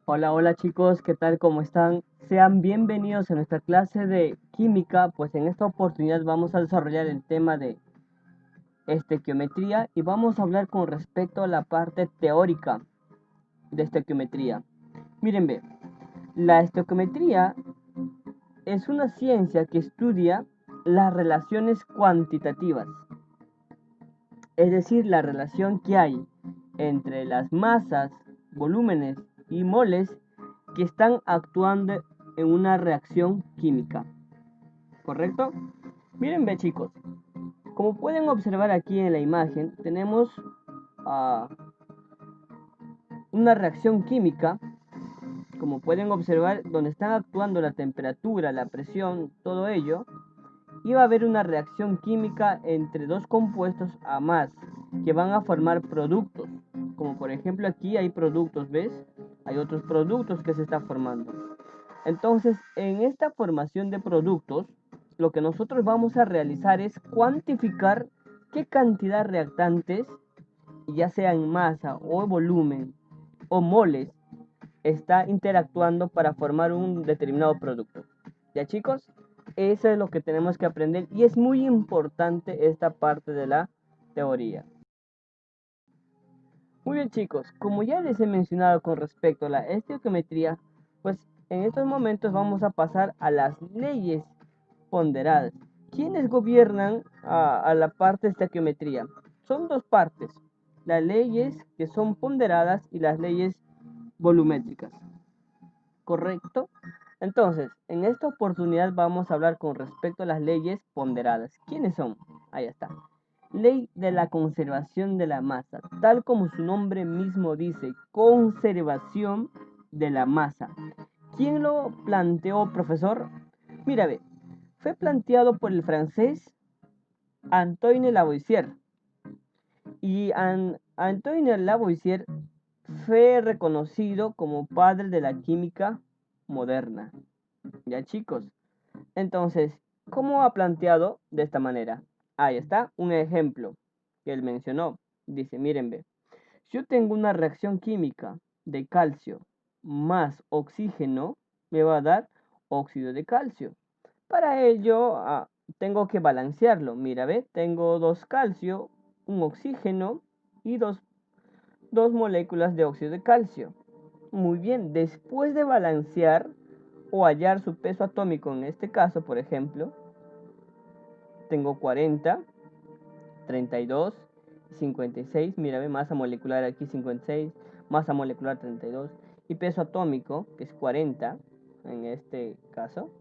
Hola, hola chicos, ¿qué tal? ¿Cómo están? Sean bienvenidos a nuestra clase de química, pues en esta oportunidad vamos a desarrollar el tema de estequiometría y vamos a hablar con respecto a la parte teórica de estequiometría. Miren, ve, la estequiometría es una ciencia que estudia las relaciones cuantitativas, es decir, la relación que hay entre las masas, volúmenes y moles que están actuando en una reacción química, ¿correcto? Miren, ve chicos, como pueden observar aquí en la imagen, tenemos uh, una reacción química, como pueden observar, donde están actuando la temperatura, la presión, todo ello, y va a haber una reacción química entre dos compuestos a más, que van a formar productos, como por ejemplo aquí hay productos, ¿ves? Hay otros productos que se están formando. Entonces, en esta formación de productos, lo que nosotros vamos a realizar es cuantificar qué cantidad de reactantes, ya sea en masa o volumen o moles, está interactuando para formar un determinado producto. ¿Ya chicos? Eso es lo que tenemos que aprender y es muy importante esta parte de la teoría. Muy bien chicos, como ya les he mencionado con respecto a la estequiometría, pues en estos momentos vamos a pasar a las leyes ponderadas. ¿Quiénes gobiernan a la parte de estequiometría? Son dos partes, las leyes que son ponderadas y las leyes volumétricas, ¿correcto? Entonces, en esta oportunidad vamos a hablar con respecto a las leyes ponderadas. ¿Quiénes son? Ahí está. Ley de la conservación de la masa, tal como su nombre mismo dice, conservación de la masa. ¿Quién lo planteó, profesor? Mira, ve, fue planteado por el francés Antoine Lavoisier. Y Antoine Lavoisier fue reconocido como padre de la química moderna. Ya chicos, entonces, ¿cómo ha planteado de esta manera? Ahí está un ejemplo que él mencionó. Dice, miren, ve, si yo tengo una reacción química de calcio más oxígeno, me va a dar óxido de calcio. Para ello, tengo que balancearlo. Mira, ve, tengo dos calcio, un oxígeno y dos moléculas de óxido de calcio. Muy bien, después de balancear o hallar su peso atómico, en este caso, por ejemplo, tengo 40, 32, 56, mira, ve, masa molecular aquí 56, masa molecular 32 y peso atómico, que es 40, en este caso.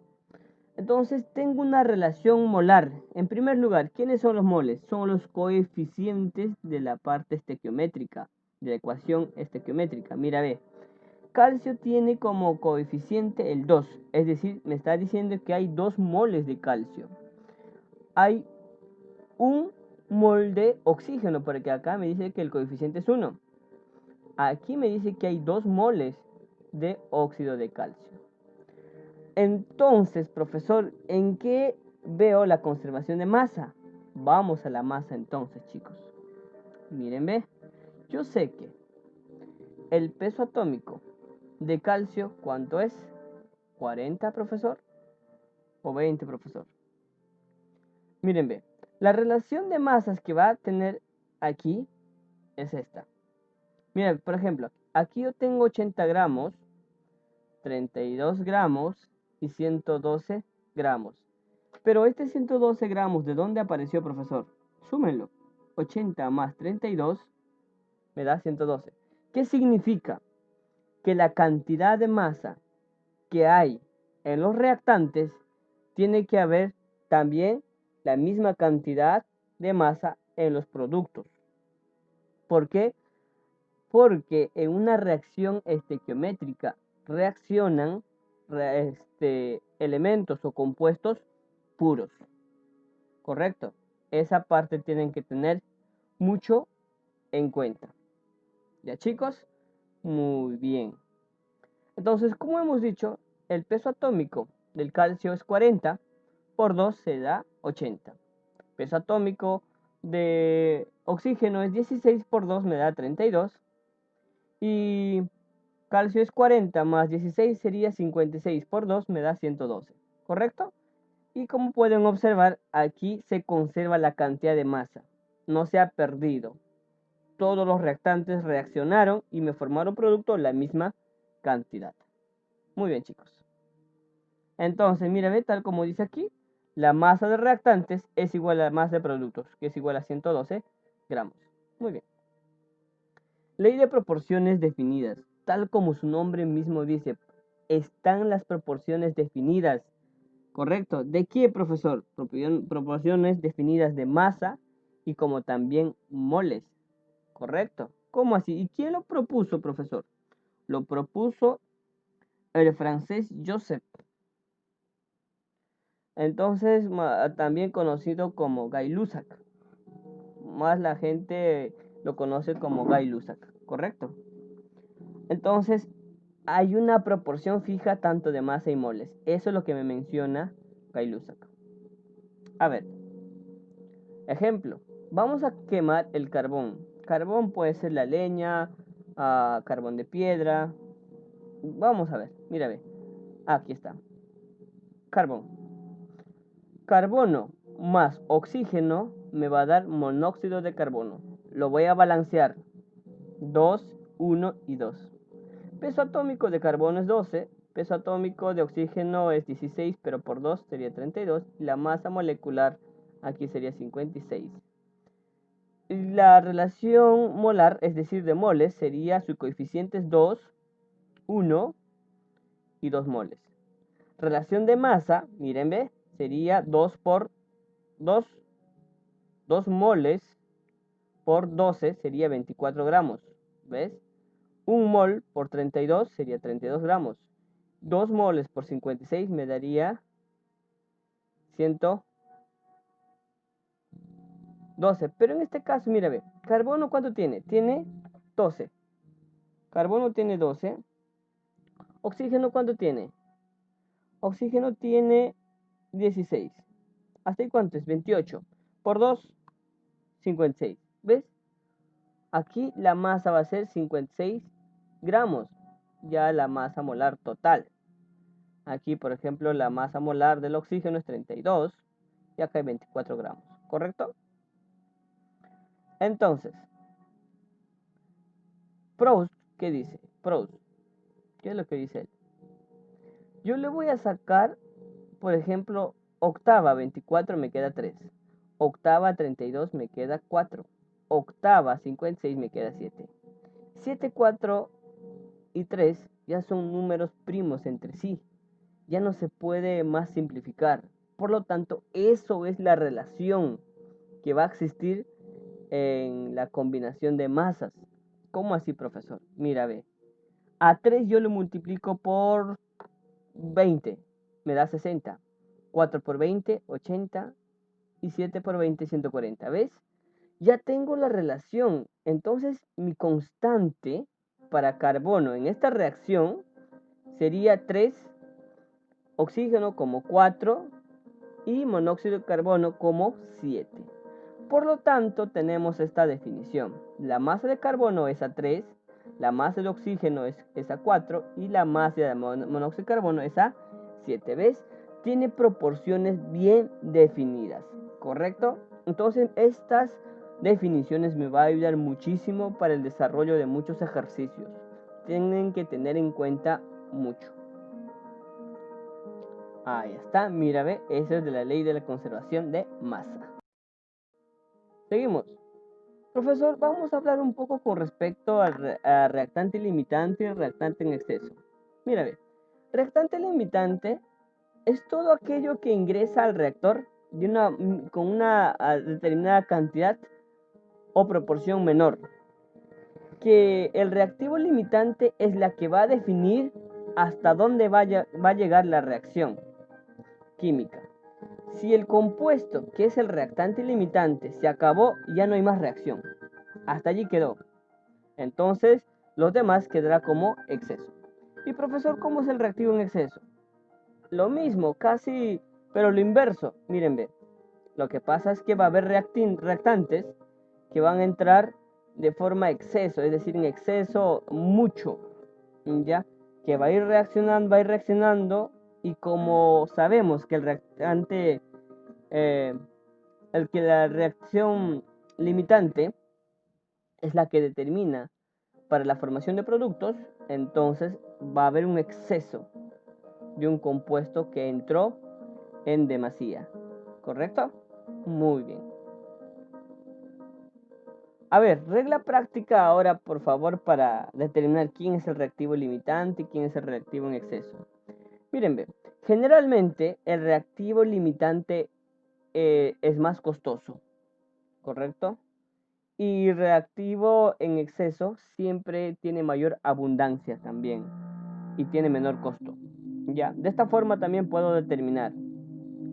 Entonces tengo una relación molar. En primer lugar, ¿quiénes son los moles? Son los coeficientes de la parte estequiométrica, de la ecuación estequiométrica. Mira, ve, calcio tiene como coeficiente el 2, es decir, me está diciendo que hay 2 moles de calcio. Hay un mol de oxígeno, porque acá me dice que el coeficiente es 1. Aquí me dice que hay 2 moles de óxido de calcio. Entonces, profesor, ¿en qué veo la conservación de masa? Vamos a la masa entonces, chicos. Miren, ve, yo sé que el peso atómico de calcio, ¿cuánto es? 40, profesor, o 20, profesor. Miren, ve, la relación de masas que va a tener aquí es esta. Miren, por ejemplo, aquí yo tengo 80 gramos, 32 gramos y 112 gramos. Pero este 112 gramos, ¿de dónde apareció, profesor? Súmenlo. 80 más 32 me da 112. ¿Qué significa? Que la cantidad de masa que hay en los reactantes tiene que haber también la misma cantidad de masa en los productos. ¿Por qué? Porque en una reacción estequiométrica reaccionan elementos o compuestos puros. ¿Correcto? Esa parte tienen que tener mucho en cuenta. ¿Ya chicos? Muy bien. Entonces, como hemos dicho, el peso atómico del calcio es 40, por 2 se da 80. Peso atómico de oxígeno es 16, por 2 me da 32. Y calcio es 40 más 16 sería 56 por 2 me da 112, ¿correcto? Y como pueden observar, aquí se conserva la cantidad de masa, no se ha perdido. Todos los reactantes reaccionaron y me formaron producto la misma cantidad. Muy bien, chicos. Entonces, mira, ve, tal como dice aquí, la masa de reactantes es igual a la masa de productos, que es igual a 112 gramos. Muy bien. Ley de proporciones definidas. Tal como su nombre mismo dice, están las proporciones definidas. ¿Correcto? ¿De qué, profesor? Proporciones definidas de masa y como también moles. ¿Correcto? ¿Cómo así? ¿Y quién lo propuso, profesor? Lo propuso el francés Joseph. Entonces, también conocido como Gay-Lussac. Más la gente lo conoce como Gay-Lussac. ¿Correcto? Entonces, hay una proporción fija tanto de masa y moles. Eso es lo que me menciona Gay-Lussac. A ver. Ejemplo, vamos a quemar el carbón. Carbón puede ser la leña, carbón de piedra. Vamos a ver, mira, ve. Aquí está. Carbón. Carbono más oxígeno me va a dar monóxido de carbono. Lo voy a balancear. 2, 1 y 2. Peso atómico de carbono es 12. Peso atómico de oxígeno es 16, pero por 2 sería 32. Y la masa molecular aquí sería 56. La relación molar, es decir, de moles, sería su coeficiente es 2, 1 y 2 moles. Relación de masa, miren, ve, sería 2 por 2, 2 moles por 12 sería 24 gramos, ¿ves? 1 mol por 32 sería 32 gramos. 2 moles por 56 me daría 112. Pero en este caso, mira, ve, carbono, ¿cuánto tiene? Tiene 12. Carbono tiene 12. Oxígeno, ¿cuánto tiene? Oxígeno tiene 16. ¿Hasta ahí cuánto es? 28. Por 2, 56. ¿Ves? Aquí la masa va a ser 56 gramos. Ya la masa molar total. Aquí, por ejemplo, la masa molar del oxígeno es 32. Y acá hay 24 gramos. ¿Correcto? Entonces, Proust, ¿qué dice? Proust, ¿qué es lo que dice él? Yo le voy a sacar, por ejemplo, octava 24 me queda 3. Octava 32 me queda 4. Octava 56 me queda 7. 7, 4 y 3 ya son números primos entre sí. Ya no se puede más simplificar. Por lo tanto, eso es la relación que va a existir en la combinación de masas. ¿Cómo así, profesor? Mira, ve. A 3 yo lo multiplico por 20, me da 60. 4 por 20, 80. Y 7 por 20, 140. ¿Ves? Ya tengo la relación. Entonces, mi constante para carbono en esta reacción sería 3, oxígeno como 4 y monóxido de carbono como 7. Por lo tanto, tenemos esta definición. La masa de carbono es a 3, la masa de oxígeno es a 4 y la masa de monóxido de carbono es a 7. ¿Ves? Tiene proporciones bien definidas, ¿correcto? Entonces, estas definiciones me van a ayudar muchísimo para el desarrollo de muchos ejercicios. Tienen que tener en cuenta mucho. Ahí está, mira, ve, eso es de la ley de la conservación de masa. Seguimos. Profesor, vamos a hablar un poco con respecto al reactante limitante y reactante en exceso. Mira, ve, reactante limitante es todo aquello que ingresa al reactor con una determinada cantidad o proporción menor. Que el reactivo limitante es la que va a definir hasta dónde va a llegar la reacción química. Si el compuesto, que es el reactante limitante, se acabó, ya no hay más reacción. Hasta allí quedó. Entonces, los demás quedará como exceso. Y profesor, ¿cómo es el reactivo en exceso? Lo mismo, casi, pero lo inverso. Miren, ve. Lo que pasa es que va a haber reactantes que van a entrar de forma exceso, es decir, en exceso mucho. ya, que va a ir reaccionando, y como sabemos que el reactante, la reacción limitante es la que determina para la formación de productos, entonces va a haber un exceso de un compuesto que entró en demasía, ¿correcto? Muy bien. A ver, regla práctica ahora, por favor, para determinar quién es el reactivo limitante y quién es el reactivo en exceso. Miren, ve, generalmente el reactivo limitante es más costoso, ¿correcto? Y reactivo en exceso siempre tiene mayor abundancia también y tiene menor costo. Ya, de esta forma también puedo determinar,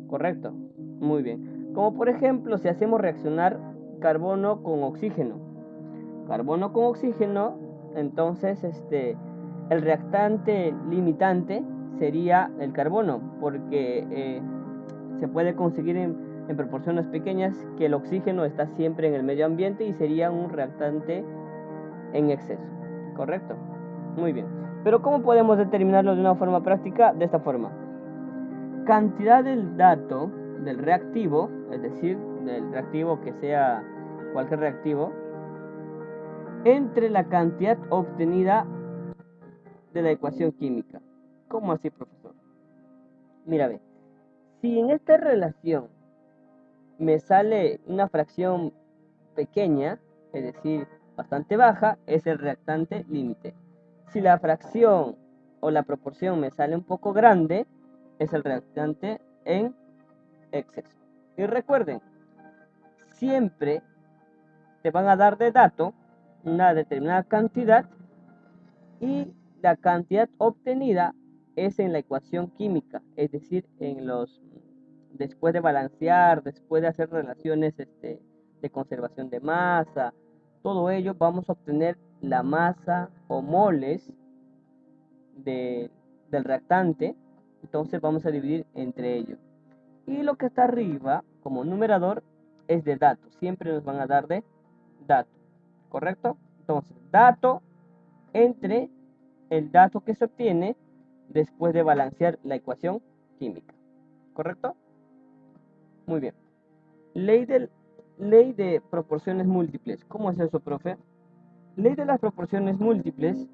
¿correcto? Muy bien. Como por ejemplo, si hacemos reaccionar carbono con oxígeno. Carbono con oxígeno, entonces el reactante limitante sería el carbono, porque se puede conseguir en proporciones pequeñas que el oxígeno está siempre en el medio ambiente y sería un reactante en exceso, ¿correcto? Muy bien. Pero ¿cómo podemos determinarlo de una forma práctica? De esta forma. Cantidad del dato del reactivo, es decir, del reactivo que sea cualquier reactivo, entre la cantidad obtenida de la ecuación química. ¿Cómo así, profesor? Mira, ve, si en esta relación me sale una fracción pequeña, es decir, bastante baja, es el reactante límite. Si la fracción o la proporción me sale un poco grande, es el reactante en exceso. Y recuerden, siempre te van a dar de dato una determinada cantidad y la cantidad obtenida es en la ecuación química, es decir, después de balancear, después de hacer relaciones de conservación de masa, todo ello vamos a obtener la masa o moles de, del reactante, entonces vamos a dividir entre ellos. Y lo que está arriba como numerador es de datos, siempre nos van a dar de dato, ¿correcto? Entonces, dato entre el dato que se obtiene después de balancear la ecuación química. ¿Correcto? Muy bien. Ley de proporciones múltiples. ¿Cómo es eso, profe? Ley de las proporciones múltiples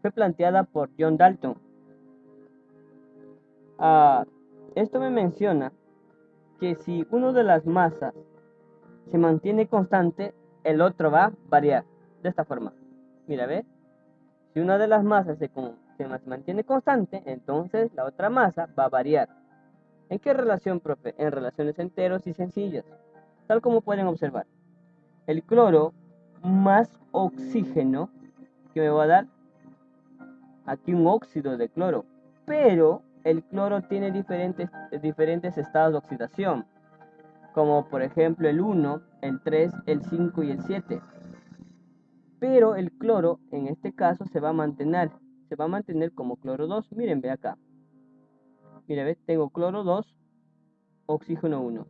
fue planteada por John Dalton. Ah, esto me menciona que si uno de las masas se mantiene constante, el otro va a variar. De esta forma. Mira, ¿ves? Si una de las masas se mantiene constante, entonces la otra masa va a variar. ¿En qué relación, profe? En relaciones enteros y sencillas. Tal como pueden observar. El cloro más oxígeno que me va a dar aquí un óxido de cloro. Pero el cloro tiene diferentes estados de oxidación. Como por ejemplo el 1, el 3, el 5 y el 7. Pero el cloro en este caso se va a mantener. Se va a mantener como cloro 2. Miren, ve acá. Mira, ve, tengo cloro 2, oxígeno 1.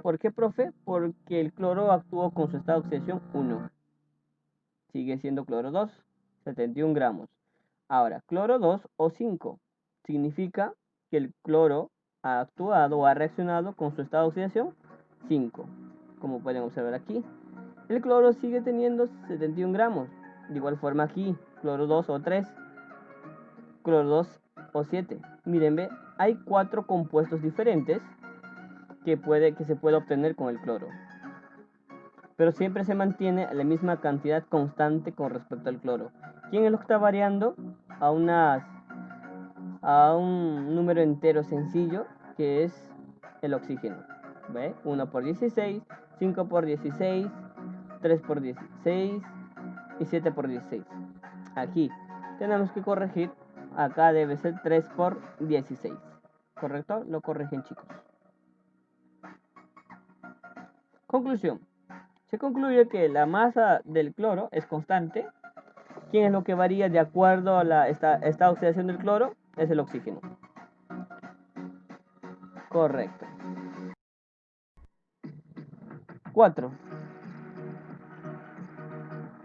¿Por qué, profe? Porque el cloro actuó con su estado de oxidación 1. Sigue siendo cloro 2, 71 gramos. Ahora, cloro 2 o 5. Significa que el cloro ha actuado o ha reaccionado con su estado de oxidación 5. Como pueden observar aquí. El cloro sigue teniendo 71 gramos. De igual forma aquí, cloro 2 o 3, cloro 2 o 7. Miren, ve, hay 4 compuestos diferentes que se puede obtener con el cloro. Pero siempre se mantiene la misma cantidad constante con respecto al cloro. ¿Quién es lo que está variando? A, a un número entero sencillo que es el oxígeno. ¿Ve? 1 por 16, 5 por 16, 3 por 16 y 7 por 16. Aquí tenemos que corregir. Acá debe ser 3 por 16. ¿Correcto? Lo corrigen, chicos. Conclusión. Se concluye que la masa del cloro es constante. ¿Quién es lo que varía de acuerdo a esta oxidación del cloro? Es el oxígeno. Correcto. 4.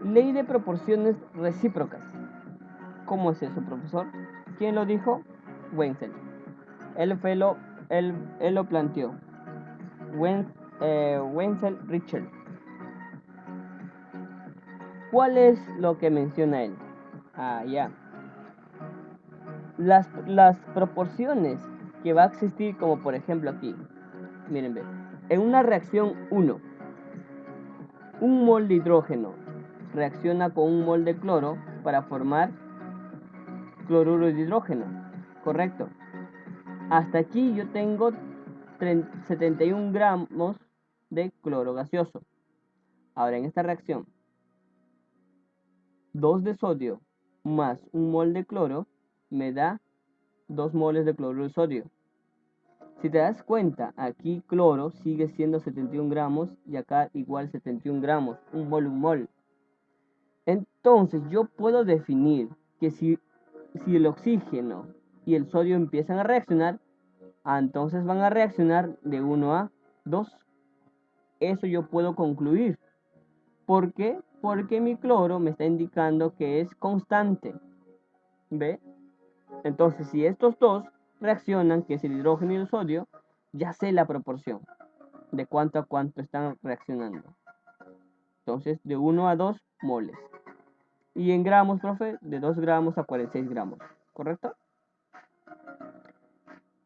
Ley de proporciones recíprocas. ¿Cómo es eso, profesor? ¿Quién lo dijo? Wenzel. Él lo planteó. Wenzel Richard. ¿Cuál es lo que menciona él? Ya. Las proporciones que va a existir, como por ejemplo aquí. Miren, ve. En una reacción 1, un mol de hidrógeno reacciona con un mol de cloro para formar cloruro de hidrógeno. Correcto. Hasta aquí yo tengo 71 gramos de cloro gaseoso. Ahora en esta reacción, 2 de sodio más un mol de cloro me da 2 moles de cloruro de sodio. Si te das cuenta, aquí cloro sigue siendo 71 gramos y acá igual 71 gramos, un mol. Entonces yo puedo definir que si el oxígeno y el sodio empiezan a reaccionar, entonces van a reaccionar de 1 a 2. Eso yo puedo concluir. ¿Por qué? Porque mi cloro me está indicando que es constante. ¿Ve? Entonces, si estos dos reaccionan, que es el hidrógeno y el sodio, ya sé la proporción de cuánto a cuánto están reaccionando. Entonces, de 1 a 2 moles. Y en gramos, profe, de 2 gramos a 46 gramos. ¿Correcto?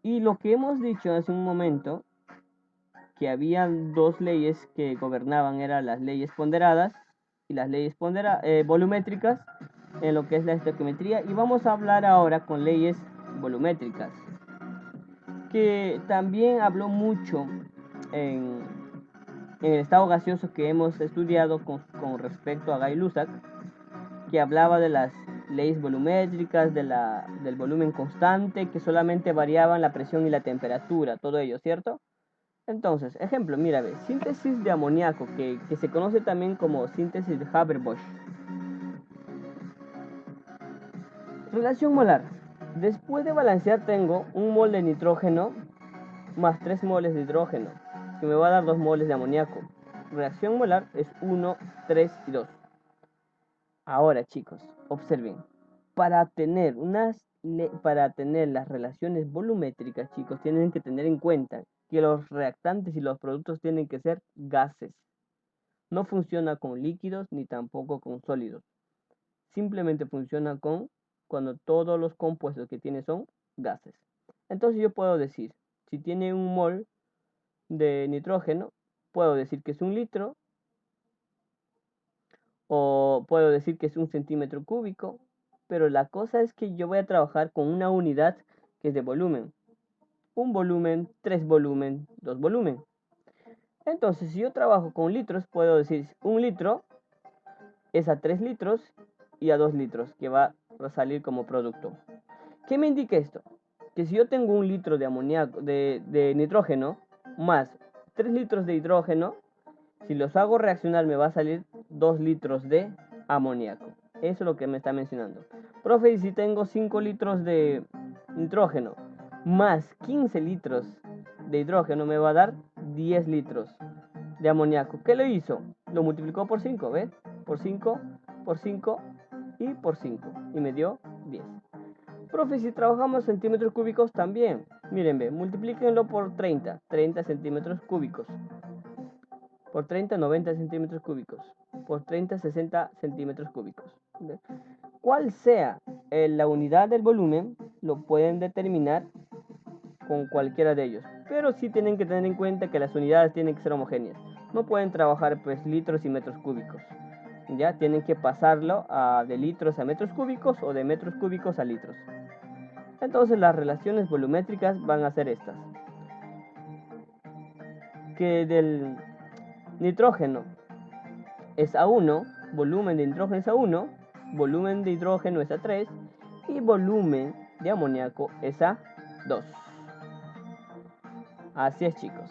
Y lo que hemos dicho hace un momento, que había dos leyes que gobernaban, eran las leyes ponderadas y las leyes volumétricas en lo que es la estequiometría. Y vamos a hablar ahora con leyes volumétricas, que también habló mucho en el estado gaseoso que hemos estudiado con respecto a Gay-Lussac, que hablaba de las leyes volumétricas, del volumen constante, que solamente variaban la presión y la temperatura, todo ello, ¿cierto? Entonces, ejemplo, mira, ve, síntesis de amoníaco, que se conoce también como síntesis de Haber-Bosch. Relación molar. Después de balancear tengo un mol de nitrógeno más 3 moles de hidrógeno, que me va a dar 2 moles de amoníaco. Reacción molar es 1, 3 y 2. Ahora, chicos, observen. Para tener las relaciones volumétricas, chicos, tienen que tener en cuenta que los reactantes y los productos tienen que ser gases. No funciona con líquidos ni tampoco con sólidos. Simplemente funciona cuando todos los compuestos que tiene son gases. Entonces yo puedo decir, si tiene un mol de nitrógeno, puedo decir que es 1 litro, o puedo decir que es 1 centímetro cúbico, pero la cosa es que yo voy a trabajar con una unidad que es de volumen. 1 volumen, 3 volumen, 2 volumen. Entonces, si yo trabajo con litros, puedo decir 1 litro es a 3 litros y a 2 litros, que va a salir como producto. ¿Qué me indica esto? Que si yo tengo 1 litro de amoníaco, de nitrógeno, más 3 litros de hidrógeno, si los hago reaccionar me va a salir 2 litros de amoníaco. Eso es lo que me está mencionando. Profe, y si tengo 5 litros de nitrógeno más 15 litros de hidrógeno, me va a dar 10 litros de amoníaco. ¿Qué lo hizo? Lo multiplicó por 5, ¿ves? Por 5, por 5 y por 5. Y me dio 10. Profe, si trabajamos centímetros cúbicos también. Miren, ve, multiplíquenlo por 30. 30 centímetros cúbicos. Por 30, 90 centímetros cúbicos. Por 30, 60 centímetros cúbicos. ¿Ve? Cuál sea la unidad del volumen, lo pueden determinar con cualquiera de ellos. Pero sí tienen que tener en cuenta que las unidades tienen que ser homogéneas. No pueden trabajar pues litros y metros cúbicos. Ya tienen que pasarlo de litros a metros cúbicos o de metros cúbicos a litros. Entonces las relaciones volumétricas van a ser estas. Que del nitrógeno es a 1, volumen de nitrógeno es a 1, volumen de hidrógeno es a 3 y volumen de amoníaco es a 2. Así es, chicos.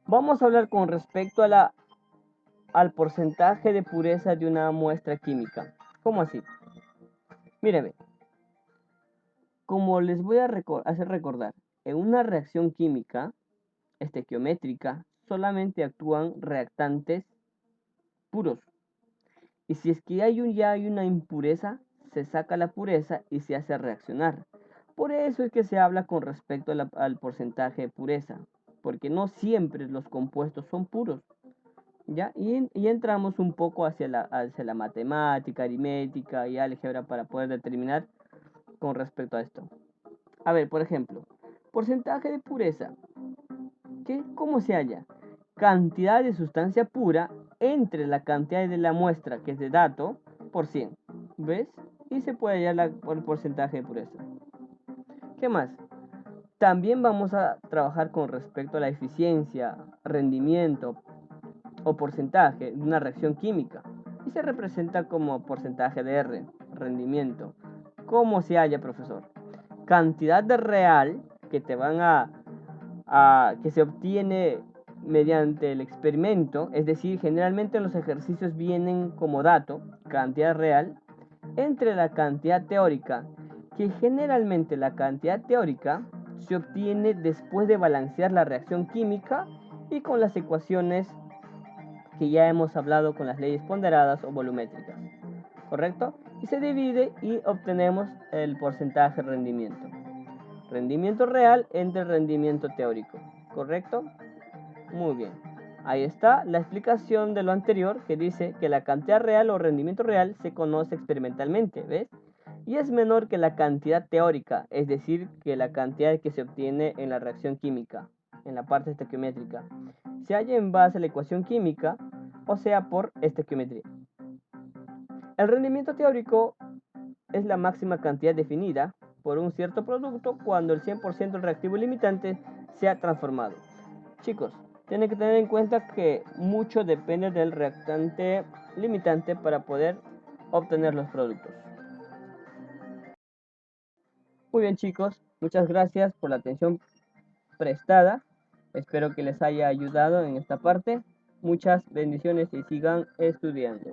Vamos a hablar con respecto al porcentaje de pureza de una muestra química. ¿Cómo así? Mírenme. Como les voy a hacer recordar, en una reacción química estequiométrica solamente actúan reactantes puros. Y si es que ya hay una impureza, se saca la pureza y se hace reaccionar. Por eso es que se habla con respecto al porcentaje de pureza, porque no siempre los compuestos son puros. ¿Ya? Y entramos un poco hacia la matemática, aritmética y álgebra para poder determinar con respecto a esto. A ver, por ejemplo, porcentaje de pureza. ¿Cómo se halla? Cantidad de sustancia pura entre la cantidad de la muestra, que es de dato, por 100. ¿Ves? Y se puede hallar el porcentaje de pureza. ¿Qué más? También vamos a trabajar con respecto a la eficiencia, rendimiento o porcentaje de una reacción química. Y se representa como porcentaje de R, rendimiento. ¿Cómo se halla, profesor? Cantidad de real que te van que se obtiene mediante el experimento, es decir, generalmente los ejercicios vienen como dato, cantidad real, entre la cantidad teórica, que generalmente la cantidad teórica se obtiene después de balancear la reacción química y con las ecuaciones que ya hemos hablado con las leyes ponderadas o volumétricas, ¿correcto? Y se divide y obtenemos el porcentaje de rendimiento. Rendimiento real entre rendimiento teórico, ¿correcto? Muy bien. Ahí está la explicación de lo anterior que dice que la cantidad real o rendimiento real se conoce experimentalmente, ¿ves? Y es menor que la cantidad teórica, es decir, que la cantidad que se obtiene en la reacción química, en la parte estequiométrica. Se halla en base a la ecuación química, o sea, por estequiometría. El rendimiento teórico es la máxima cantidad definida por un cierto producto cuando el 100% del reactivo limitante se ha transformado. Chicos, tienen que tener en cuenta que mucho depende del reactante limitante para poder obtener los productos. Muy bien, chicos, muchas gracias por la atención prestada. Espero que les haya ayudado en esta parte. Muchas bendiciones y sigan estudiando.